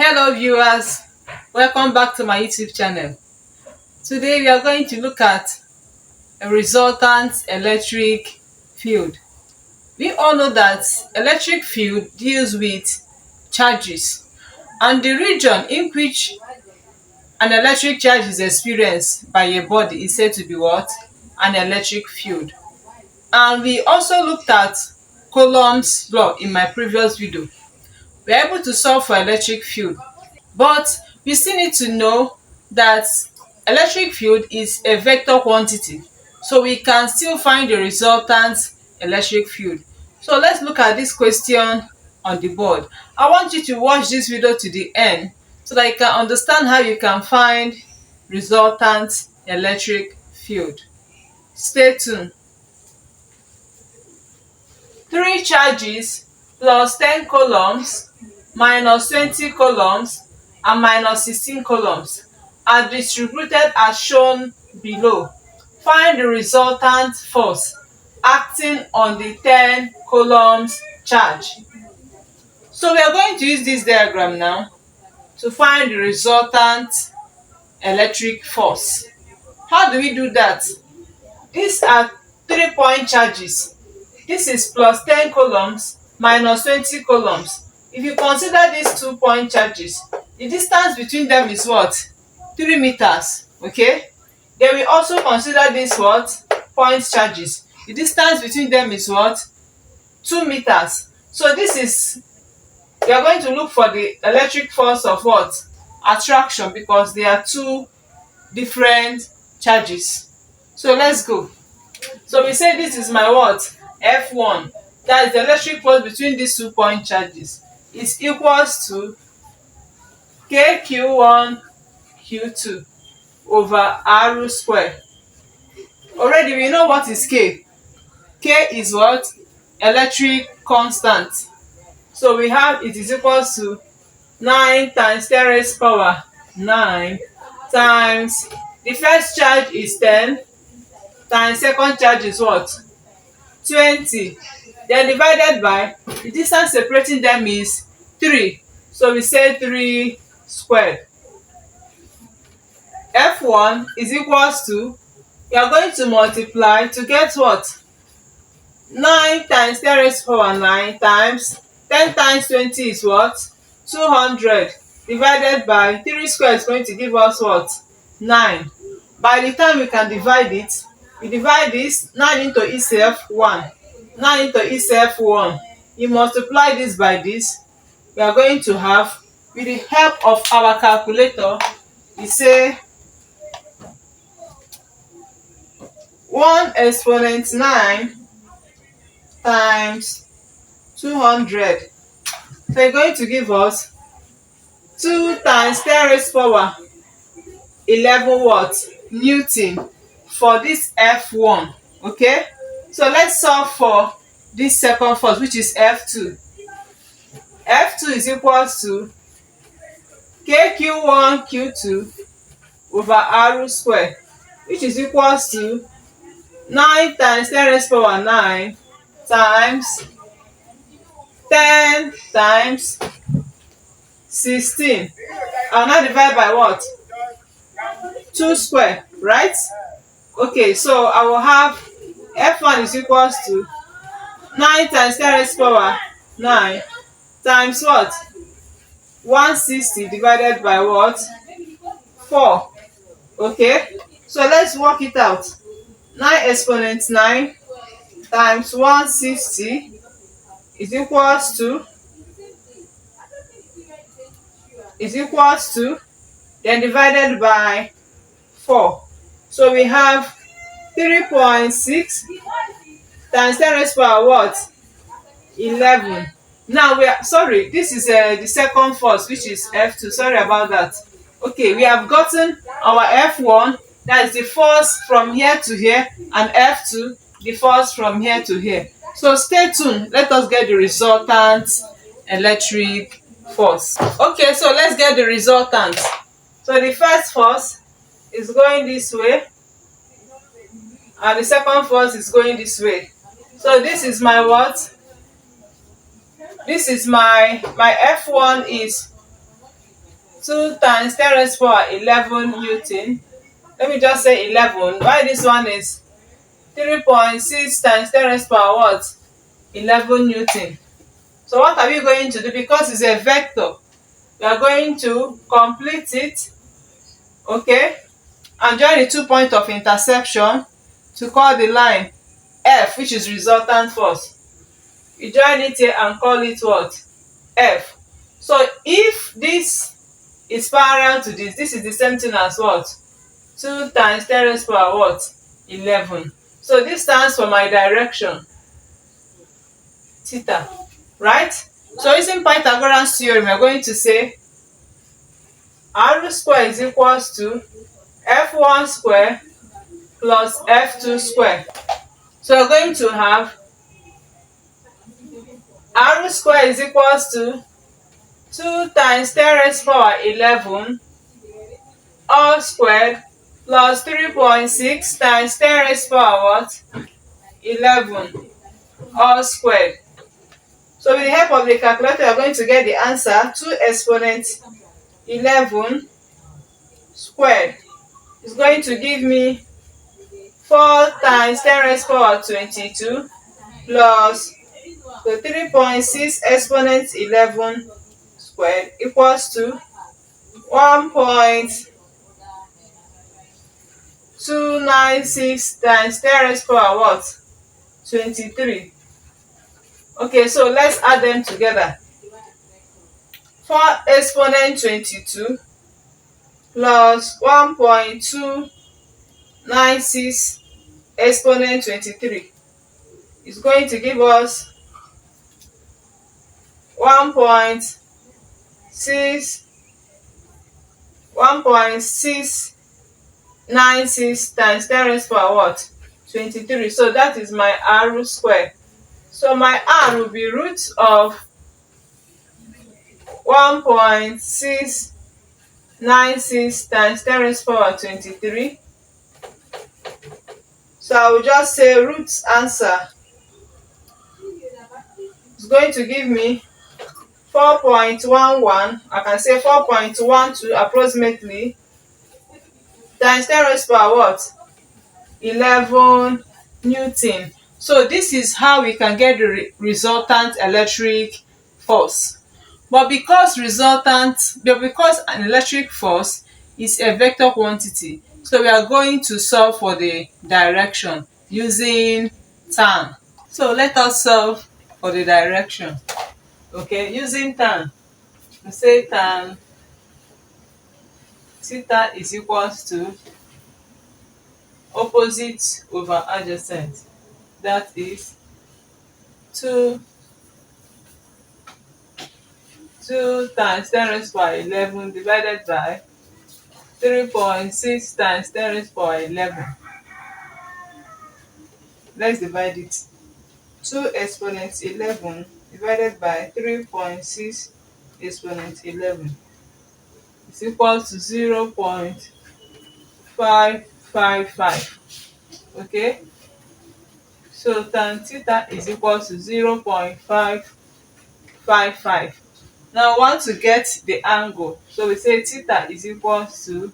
Hello viewers, welcome back to my YouTube channel. Today we are going to look at a resultant electric field. We all know that electric field deals with charges, and the region in which an electric charge is experienced by a body is said to be what? An electric field. And we also looked at Coulomb's law in my previous video. We are able to solve for electric field. But we still need to know that electric field is a vector quantity, so we can still find the resultant electric field. So let's look at this question on the board. I want you to watch this video to the end so that you can understand how you can find resultant electric field. Stay tuned. 3 charges plus 10 coulombs minus 20 coulombs and minus 16 coulombs are distributed as shown below. Find the resultant force acting on the 10 coulombs charge. So we are going to use this diagram now to find the resultant electric force. How do we do that? These are 3-point charges. This is plus 10 coulombs minus 20 coulombs. If you consider these 2-point charges, the distance between them is what? 3 meters. Okay? Then we also consider this what? Point charges. The distance between them is what? 2 meters. So this is, we are going to look for the electric force of what? Attraction, because they are 2 different charges. So let's go. So we say this is my what? F1. That is the electric force between these 2-point charges. Is equals to KQ1 Q2 over R square. Already we know what is K. K is what? Electric constant. So we have it is equals to 9 times 10 raised power 9 times the first charge is 10 times second charge is what? 20. Then divided by the distance separating them is 3. So we say 3 squared. F1 is equals to, we are going to multiply to get what? 9 times 10 raised power 9 times 10 times 20 is what? 200 divided by 3 squared is going to give us what? 9. By the time we can divide it, we divide this 9 into itself 1. 9 into itself 1. You multiply this by this, we are going to have, with the help of our calculator, we say 1 exponent 9 times 200. So it's going to give us 2 times 10 raised power 11 what? Newton for this F1. Okay? So let's solve for this second force, which is F2. F2 is equals to KQ1 Q2 over R square, which is equals to 9 times 10 raised power 9 times 10 times 16. I'll now divide by what? 2 square, right? Okay, so I will have F1 is equals to 9 times 10 raised power 9 times what? 160 divided by what? 4. Okay, so let's work it out. 9 exponent 9 times 160 is equals to then divided by 4. So we have 3.6 times 10 raised power what? 11. Now we are sorry, this is the second force, which is F2. Sorry about that. Okay, we have gotten our F1, that is the force from here to here, and F2, the force from here to here. So stay tuned. Let us get the resultant electric force. Okay, so let's get the resultant. So the first force is going this way, and the second force is going this way. So this is my what? This is my F1 is 2 times 10 raised power 11 Newton. Let me just say 11. Why this one is 3.6 times 10 raised power what? 11 Newton. So what are we going to do? Because it's a vector, we are going to complete it, okay, and join the 2 points of intersection to call the line F, which is resultant force. You join it here and call it what? F. So if this is parallel to this is the same thing as what? 2 times 10 raised power what? 11. So this stands for my direction, theta, right? So using Pythagoras theorem, we are going to say r square is equals to f1 square plus f2 square. So we're going to have r square is equals to 2 times 10 raised power 11 all squared plus 3.6 times 10 raised power what? 11 all squared. So with the help of the calculator, we are going to get the answer. 2 exponent 11 squared is going to give me 4 times 10 raised power 22 plus the 3.6 exponent 11 squared equals to 1.296 times 10 raised power what? 23. Okay, so let's add them together. 4 exponent 22 plus 1.296 exponent 23 is going to give us 1.696 times 10 raised power what? 23. So that is my r square. So my r will be root of 1.696 times 10 raised power 23. So I will just say root answer is going to give me 4.11. I can say 4.12 approximately times 10 raised power what? 11 Newton. So this is how we can get the resultant electric force. But because an electric force is a vector quantity, so we are going to solve for the direction using tan. So let us solve for the direction. Okay, using tan, we say tan theta is equals to opposite over adjacent. That is 2 times 10 raised power 11 divided by 3.6 times 10 raised power 11. Let's divide it. 2 exponent 11 divided by 3.6 exponent 11 is equal to 0.555. Okay, so tan theta is equal to 0.555. Now I want to get the angle, so we say theta is equal to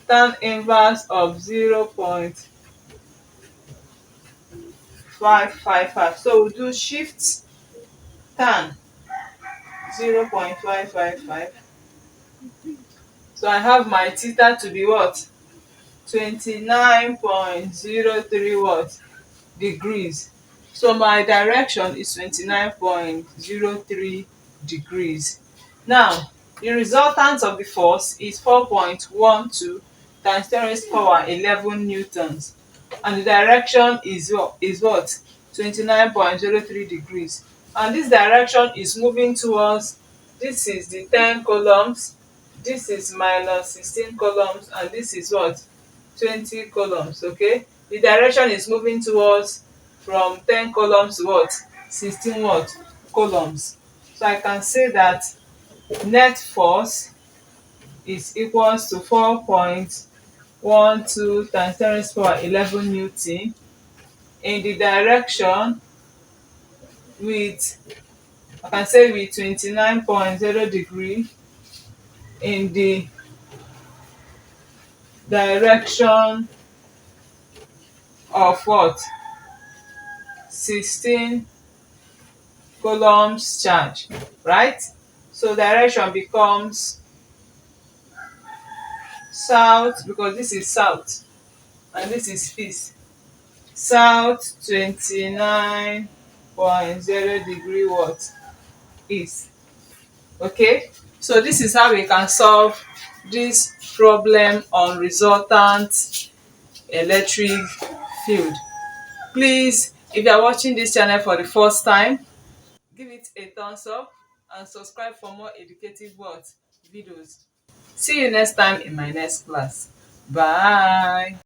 tan inverse of 0.555. So we'll do shift tan 0.555. So I have my theta to be what? 29.03 what? Degrees. So my direction is 29.03 degrees. Now the resultant of the force is 4.12 times 10 raised power 11 newtons, and the direction is what? 29.03 degrees. And this direction is moving towards, this is the 10 columns, this is minus 16 columns, and this is what? 20 columns. Okay, the direction is moving towards from 10 columns to what? 16 what? Columns. So I can say that net force is equals to 4.12 times 10 raised power 11 newton in the direction with, I can say with 29.0 degree in the direction of what? 16 coulombs charge, right? So direction becomes south, because this is south and this is east. South 29.0 degree what? East. Okay, so this is how we can solve this problem on resultant electric field. Please, if you are watching this channel for the first time, give it a thumbs up and subscribe for more educative what videos. See you next time in my next class. Bye.